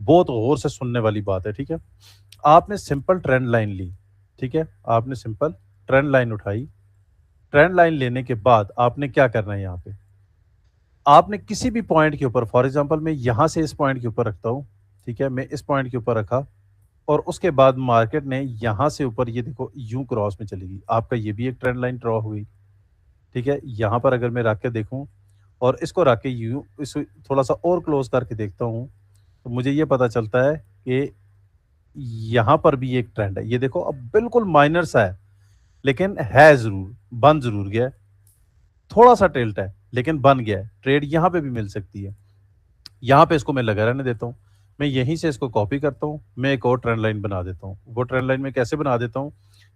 बहुत गौर से सुनने वाली बात है, ठीक है। आपने सिंपल ट्रेंड लाइन ली, ठीक है, आपने सिंपल ट्रेंड लाइन उठाई। ट्रेंड लाइन लेने के बाद आपने क्या करना है यहाँ पे, आपने किसी भी पॉइंट के ऊपर, फॉर एग्जांपल मैं यहाँ से इस पॉइंट के ऊपर रखता हूँ, ठीक है, मैं इस पॉइंट के ऊपर रखा और उसके बाद मार्केट ने यहाँ से ऊपर ये देखो यूं क्रॉस में चली गई, आपका ये भी एक ट्रेंड लाइन ड्रॉ हुई, ठीक है। यहाँ पर अगर मैं रख के देखूँ और इसको रख के यूं इस थोड़ा सा और क्लोज करके देखता हूँ, तो मुझे ये पता चलता है कि यहाँ पर भी एक ट्रेंड है। ये देखो अब बिल्कुल माइनर सा है, लेकिन है जरूर, बन जरूर गया है, थोड़ा सा टिल्ट है लेकिन बन गया है। ट्रेड यहाँ पे भी मिल सकती है। यहाँ पे इसको मैं लगा रहने देता हूँ, मैं यहीं से इसको कॉपी करता हूँ, मैं एक और ट्रेंड लाइन बना देता हूँ। वो ट्रेंड लाइन मैं कैसे बना देता हूँ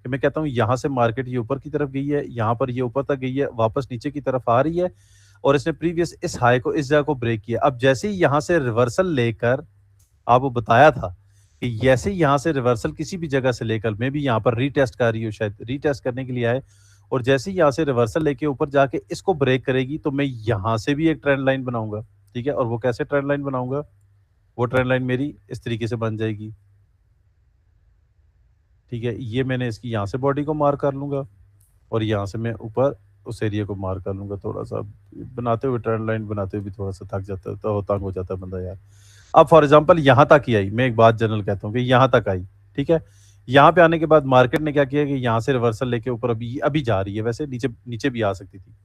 कि मैं कहता हूँ यहाँ से मार्केट ये ऊपर की तरफ गई है, यहाँ पर ये ऊपर तक गई है, वापस नीचे की तरफ आ रही है और इसने प्रीवियस इस हाई को, इस जगह को ब्रेक किया। अब जैसे ही यहाँ से रिवर्सल लेकर, आपको बताया था कि जैसे ही यहाँ से रिवर्सल किसी भी जगह से लेकर, मैं भी यहाँ पर रीटेस्ट कर रही हूँ, शायद रीटेस्ट करने के लिए आए, और जैसे ही यहाँ से रिवर्सल लेके ऊपर जाके इसको ब्रेक करेगी तो मैं यहाँ से भी एक ट्रेंड लाइन बनाऊंगा, ठीक है। और वो कैसे ट्रेंड लाइन बनाऊंगा, वो ट्रेंड लाइन मेरी इस तरीके से बन जाएगी, ठीक है। ये मैंने इसकी यहाँ से बॉडी को मार कर लूंगा और यहाँ से मैं ऊपर उस एरिया को मार कर लूंगा। थोड़ा सा बनाते हुए, ट्रेंड लाइन बनाते हुए भी थोड़ा सा थक जाता है, तो तंग हो जाता है बंदा यार। अब फॉर एग्जांपल यहाँ तक ही आई, मैं एक बात जनरल कहता हूँ कि यहाँ तक आई, ठीक है। यहाँ पे आने के बाद मार्केट ने क्या किया कि यहाँ से रिवर्सल लेके ऊपर अभी अभी जा रही है, वैसे नीचे नीचे भी आ सकती थी।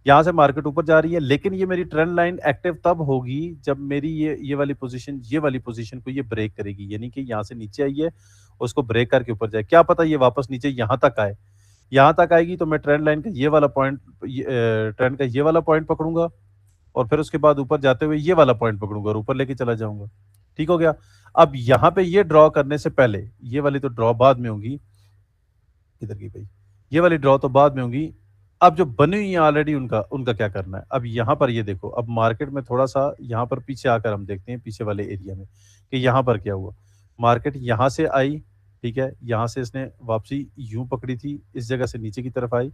यहाँ से मार्केट ऊपर जा रही है, लेकिन ये मेरी ट्रेंड लाइन एक्टिव तब होगी जब मेरी ये वाली पोजीशन, ये वाली पोजीशन को ये ब्रेक करेगी, यानी कि यहाँ से नीचे आई है, उसको ब्रेक करके ऊपर जाए। क्या पता ये वापस नीचे यहाँ तक आए, यहाँ तक आएगी तो मैं ट्रेंड लाइन का ये वाला पॉइंट, ट्रेंड का ये वाला पॉइंट पकड़ूंगा और फिर उसके बाद ऊपर जाते हुए ये वाला पॉइंट पकड़ूंगा और ऊपर लेके चला जाऊंगा, ठीक हो गया। अब यहाँ पे ये ड्रॉ करने से पहले, ये वाली तो ड्रॉ बाद में होगी, किधर की भाई, ये वाली ड्रॉ तो बाद में होगी। अब जो बनी हुई है ऑलरेडी, उनका उनका क्या करना है। अब यहाँ पर ये देखो, अब मार्केट में थोड़ा सा यहाँ पर पीछे आकर हम देखते हैं, पीछे वाले एरिया में कि यहाँ पर क्या हुआ। मार्केट यहाँ से आई, ठीक है, यहाँ से इसने वापसी यूं पकड़ी थी, इस जगह से नीचे की तरफ आई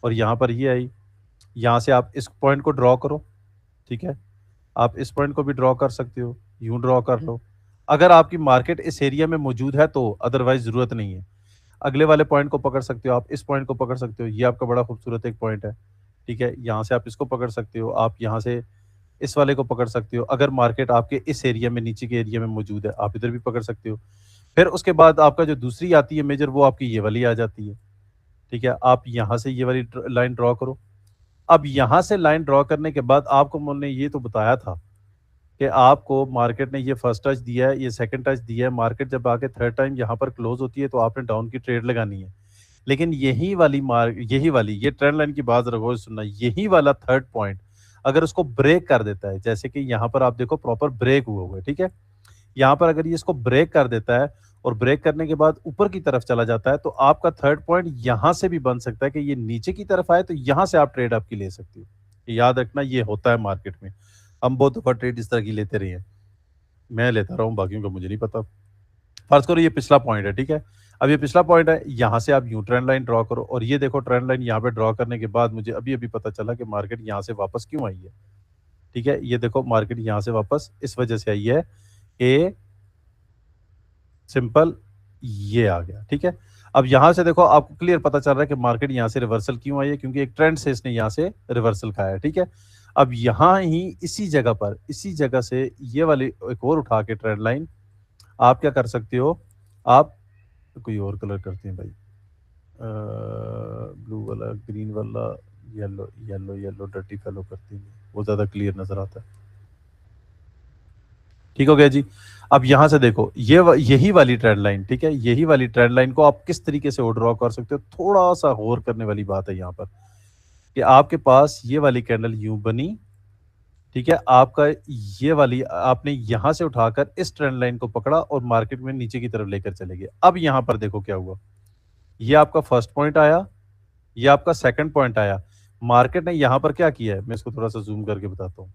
और यहाँ पर ये आई। यहाँ से आप इस पॉइंट को ड्रॉ करो, ठीक है, आप इस पॉइंट को भी ड्रॉ कर सकते हो, यूं ड्रॉ कर लो अगर आपकी मार्केट इस एरिया में मौजूद है तो, अदरवाइज जरूरत नहीं है। अगले वाले पॉइंट को पकड़ सकते हो, आप इस पॉइंट को पकड़ सकते हो, ये आपका बड़ा खूबसूरत एक पॉइंट है, ठीक है। यहाँ से आप इसको पकड़ सकते हो, आप यहाँ से इस वाले को पकड़ सकते हो। अगर मार्केट आपके इस एरिया में, नीचे के एरिया में मौजूद है, आप इधर भी पकड़ सकते हो। फिर उसके बाद आपका जो दूसरी आती है मेजर, वो आपकी ये वाली आ जाती है, ठीक है। आप यहाँ से ये वाली लाइन ड्रॉ करो। अब यहाँ से लाइन ड्रॉ करने के बाद आपको मैंने ये तो बताया था कि आपको मार्केट ने ये फर्स्ट टच दिया है, ये सेकंड टच दिया है, मार्केट जब आके थर्ड टाइम यहाँ पर क्लोज होती है तो आपने डाउन की ट्रेड लगानी है। लेकिन यही वाली ये ट्रेंड लाइन की बात रखो, सुनना, यही वाला थर्ड पॉइंट अगर उसको ब्रेक कर देता है, जैसे कि यहाँ पर आप देखो प्रॉपर ब्रेक हुए हुए, ठीक है, यहाँ पर अगर ये इसको ब्रेक कर देता है और ब्रेक करने के बाद ऊपर की तरफ चला जाता है, तो आपका थर्ड पॉइंट यहाँ से भी बन सकता है कि ये नीचे की तरफ आए, तो यहाँ से आप ट्रेड आपकी ले सकती हो। याद रखना, ये होता है मार्केट में। हम बहुत दफा ट्रेड इस तरह की लेते रहे हैं, मैं लेता रहा हूँ, बाकियों का मुझे नहीं पता। फर्ज करो ये पिछला पॉइंट है, ठीक है। अब ये पिछला पॉइंट है, यहाँ से आप यूं ट्रेंड लाइन ड्रॉ करो और ये देखो ट्रेंड लाइन यहाँ पे ड्रॉ करने के बाद मुझे अभी अभी पता चला कि मार्केट यहाँ से वापस क्यों आई है, ठीक है। ये देखो मार्केट यहाँ से वापस इस वजह से आई है कि सिंपल ये आ गया, ठीक है। अब यहां से देखो आपको क्लियर पता चल रहा है कि मार्केट यहां से रिवर्सल क्यों आई है, क्योंकि एक ट्रेंड से इसने यहां से रिवर्सल खाया है, ठीक है। अब यहां ही इसी जगह पर, इसी जगह से ये वाली एक और उठा के ट्रेंड लाइन आप क्या कर सकते हो, आप कोई और कलर करते हैं भाई, ब्लू वाला, ग्रीन वाला, yellow yellow yellow dirty fellow करते हैं, वो ज्यादा क्लियर नजर आता है, ठीक हो गया जी। अब यहां से देखो यही वाली ट्रेंड लाइन, ठीक है, यही वाली ट्रेंड लाइन को आप किस तरीके से ड्रॉ कर सकते हो। थोड़ा सा गौर करने वाली बात है यहाँ पर कि आपके पास ये वाली कैंडल यूं बनी, ठीक है, आपका ये वाली आपने यहां से उठाकर इस ट्रेंड लाइन को पकड़ा और मार्केट में नीचे की तरफ लेकर चले गए। अब यहां पर देखो क्या हुआ, ये आपका फर्स्ट पॉइंट आया, ये आपका सेकंड पॉइंट आया। मार्केट ने यहां पर क्या किया है, मैं इसको थोड़ा सा जूम करके बताता हूँ।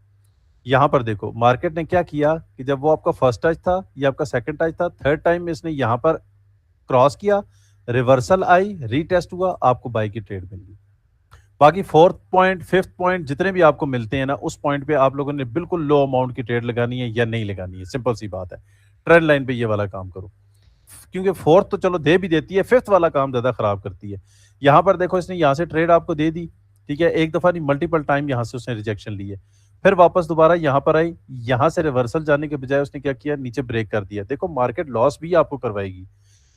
यहां पर देखो मार्केट ने क्या किया कि जब वो आपका फर्स्ट टच था, ये आपका सेकंड टच था, थर्ड टाइम में इसने यहां पर क्रॉस किया, रिवर्सल आई, रीटेस्ट हुआ, आपको बाई की ट्रेड मिल गई। बाकी फोर्थ पॉइंट, फिफ्थ पॉइंट जितने भी आपको मिलते हैं ना, उस पॉइंट पे आप लोगों ने बिल्कुल लो अमाउंट की ट्रेड लगानी है या नहीं लगानी है, सिंपल सी बात है। ट्रेंड लाइन पे ये वाला काम करो, क्योंकि फोर्थ तो चलो दे भी देती है, फिफ्थ वाला काम ज्यादा खराब करती है। यहाँ पर देखो, इसने यहाँ से ट्रेड आपको दे दी, ठीक है, एक दफा नहीं मल्टीपल टाइम यहाँ से उसने रिजेक्शन ली है, फिर वापस दोबारा यहाँ पर आई, यहाँ से रिवर्सल जाने के बजाय उसने क्या किया, नीचे ब्रेक कर दिया। देखो मार्केट लॉस भी आपको करवाएगी,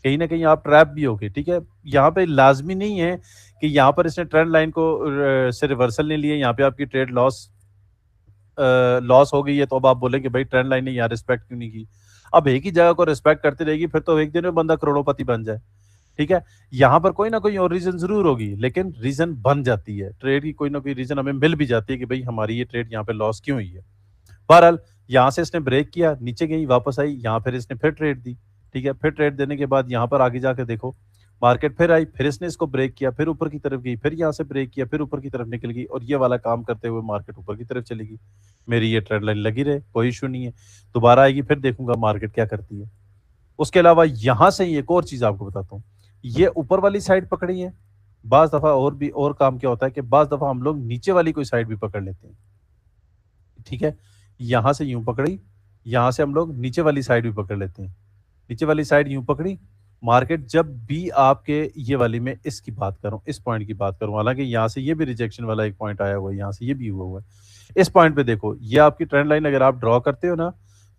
कहीं ना कहीं आप ट्रैप भी होगे, ठीक है। यहाँ पे लाजमी नहीं है कि यहाँ पर इसने ट्रेंड लाइन को से रिवर्सल नहीं लिए, यहाँ पे आपकी ट्रेड लॉस लॉस हो गई है, तो अब आप बोलेंगे भाई ट्रेंड लाइन ने यहाँ रिस्पेक्ट क्यों नहीं की। अब एक ही जगह को रिस्पेक्ट करती रहेगी, फिर तो एक दिन में बंदा करोड़पति बन जाए, ठीक है। यहाँ पर कोई ना कोई और रीजन जरूर होगी, लेकिन रीजन बन जाती है, ट्रेड की कोई ना कोई रीजन हमें मिल भी जाती है कि भाई हमारी ये ट्रेड यहाँ पे लॉस क्यों हुई है। बहरहाल यहाँ से इसने ब्रेक किया, नीचे गई, वापस आई, यहाँ फिर इसने फिर ट्रेड दी, ठीक है। फिर ट्रेड देने के बाद यहाँ पर आगे जाके देखो, मार्केट फिर आई, फिर इसने इसको ब्रेक किया, फिर ऊपर की तरफ गई, फिर यहाँ से ब्रेक किया, फिर ऊपर की तरफ निकल गई, और ये वाला काम करते हुए मार्केट ऊपर की तरफ चलेगी। मेरी ये ट्रेंड लाइन लगी रहे, कोई इशू नहीं है, दोबारा आएगी, फिर देखूंगा मार्केट क्या करती है। उसके अलावा यहाँ से एक और चीज आपको बताता हूँ, ये ऊपर वाली साइड पकड़ी है, बाज दफा और भी और काम क्या होता है कि बाज दफा हम लोग नीचे वाली कोई साइड भी पकड़ लेते हैं, ठीक है। यहां से यूं पकड़ी, यहां से हम लोग नीचे वाली साइड भी पकड़ लेते हैं, नीचे वाली साइड यूं पकड़ी, मार्केट जब भी आपके ये वाली में इसकी बात करूं, इस पॉइंट की बात करूं, हालांकि यहां से ये भी रिजेक्शन वाला एक पॉइंट आया हुआ है, यहां से ये भी हुआ हुआ है। इस पॉइंट पे देखो, ये आपकी ट्रेंड लाइन अगर आप ड्रॉ करते हो ना,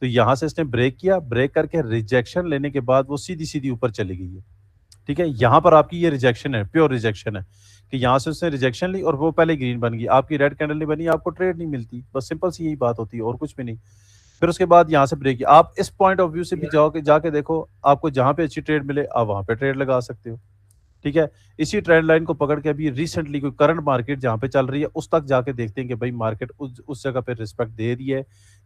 तो यहां से इसने ब्रेक किया, ब्रेक करके रिजेक्शन लेने के बाद वो सीधी सीधी ऊपर चली गई है, ठीक है। यहाँ पर आपकी ये रिजेक्शन है, प्योर रिजेक्शन है, कि यहाँ से उसने रिजेक्शन ली और वो पहले ग्रीन बन गई, आपकी रेड कैंडल नहीं बनी, आपको ट्रेड नहीं मिलती, बस सिंपल सी यही बात होती है और कुछ भी नहीं। फिर उसके बाद यहाँ से ब्रेक, आप इस पॉइंट ऑफ व्यू से भी जाओगे, जाके देखो, आपको जहां पे अच्छी ट्रेड मिले आप वहां पे ट्रेड लगा सकते हो, ठीक है। इसी ट्रेंड लाइन को पकड़ के अभी रिसेंटली कोई करंट मार्केट जहां पे चल रही है उस तक जाके देखते हैं कि भाई मार्केट उस जगह पे रिस्पेक्ट दे रही है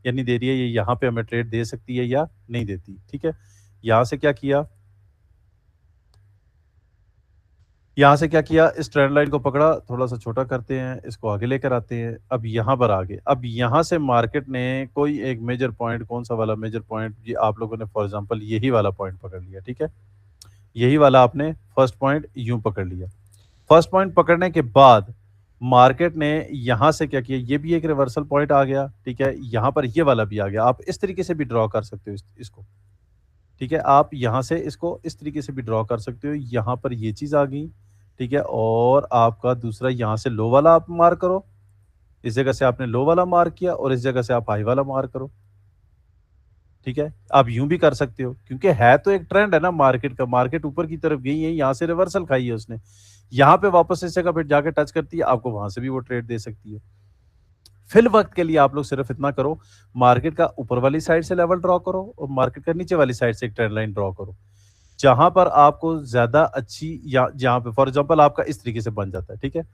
या नहीं दे रही है, ये यहाँ पे हमें ट्रेड दे सकती है या नहीं देती, ठीक है। यहाँ से क्या किया, यहाँ से क्या किया, इस ट्रेंड लाइन को पकड़ा, थोड़ा सा छोटा करते हैं, इसको आगे लेकर आते हैं, अब यहाँ पर आगे, अब यहाँ से मार्केट ने कोई एक मेजर पॉइंट, कौन सा वाला मेजर पॉइंट, ये आप लोगों ने फॉर एग्जांपल यही वाला पॉइंट पकड़ लिया, ठीक है। यही वाला आपने फर्स्ट पॉइंट यूं पकड़ लिया, फर्स्ट पॉइंट पकड़ने के बाद मार्केट ने यहाँ से क्या किया, ये भी एक रिवर्सल पॉइंट आ गया, ठीक है, यहाँ पर ये वाला भी आ गया। आप इस तरीके से भी ड्रॉ कर सकते हो इसको, ठीक है, आप यहाँ से इसको इस तरीके से भी ड्रॉ कर सकते हो, यहाँ पर ये चीज आ गई, ठीक है। और आपका दूसरा यहाँ से लो वाला आप मार्क करो, इस जगह से आपने लो वाला मार्क किया और इस जगह से आप हाई वाला मार्क करो, ठीक है। आप यूं भी कर सकते हो, क्योंकि है तो एक ट्रेंड है ना मार्केट का, मार्केट ऊपर की तरफ गई है, यहाँ से रिवर्सल खाई है उसने, यहाँ पे वापस इस जगह पे जाके टच करती है, आपको वहां से भी वो ट्रेड दे सकती है। फिल वक्त के लिए आप लोग सिर्फ इतना करो, मार्केट का ऊपर वाली साइड से लेवल ड्रॉ करो और मार्केट का नीचे वाली साइड से एक ट्रेंड लाइन ड्रॉ करो, जहां पर आपको ज्यादा अच्छी, या जहां पे फॉर एग्जांपल आपका इस तरीके से बन जाता है, ठीक है।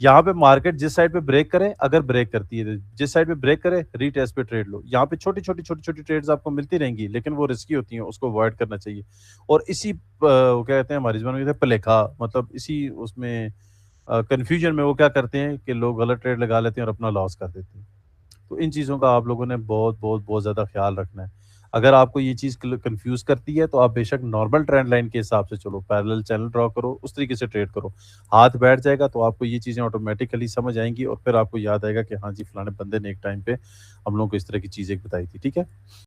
यहाँ पे मार्केट जिस साइड पे ब्रेक करे, अगर ब्रेक करती है, जिस साइड पे ब्रेक करे रीटेस्ट पे ट्रेड लो, यहाँ पे छोटी छोटी छोटी छोटी ट्रेड्स आपको मिलती रहेंगी, लेकिन वो रिस्की होती हैं, उसको अवॉइड करना चाहिए। और इसी वो क्या कहते हैं, हमारी जबान में कहते हैं पलेखा, मतलब इसी उसमें कंफ्यूजन में वो क्या करते हैं कि लोग गलत ट्रेड लगा लेते हैं और अपना लॉस कर देते हैं। तो इन चीज़ों का आप लोगों ने बहुत बहुत बहुत ज़्यादा ख्याल रखना है। अगर आपको ये चीज़ कंफ्यूज करती है, तो आप बेशक नॉर्मल ट्रेंड लाइन के हिसाब से चलो, पैरेलल चैनल ड्रॉ करो, उस तरीके से ट्रेड करो, हाथ बैठ जाएगा, तो आपको ये चीज़ें ऑटोमेटिकली समझ आएंगी और फिर आपको याद आएगा कि हाँ जी, फलाने बंदे ने एक टाइम पे हम लोगों को इस तरह की चीज़ एक बताई थी, ठीक है।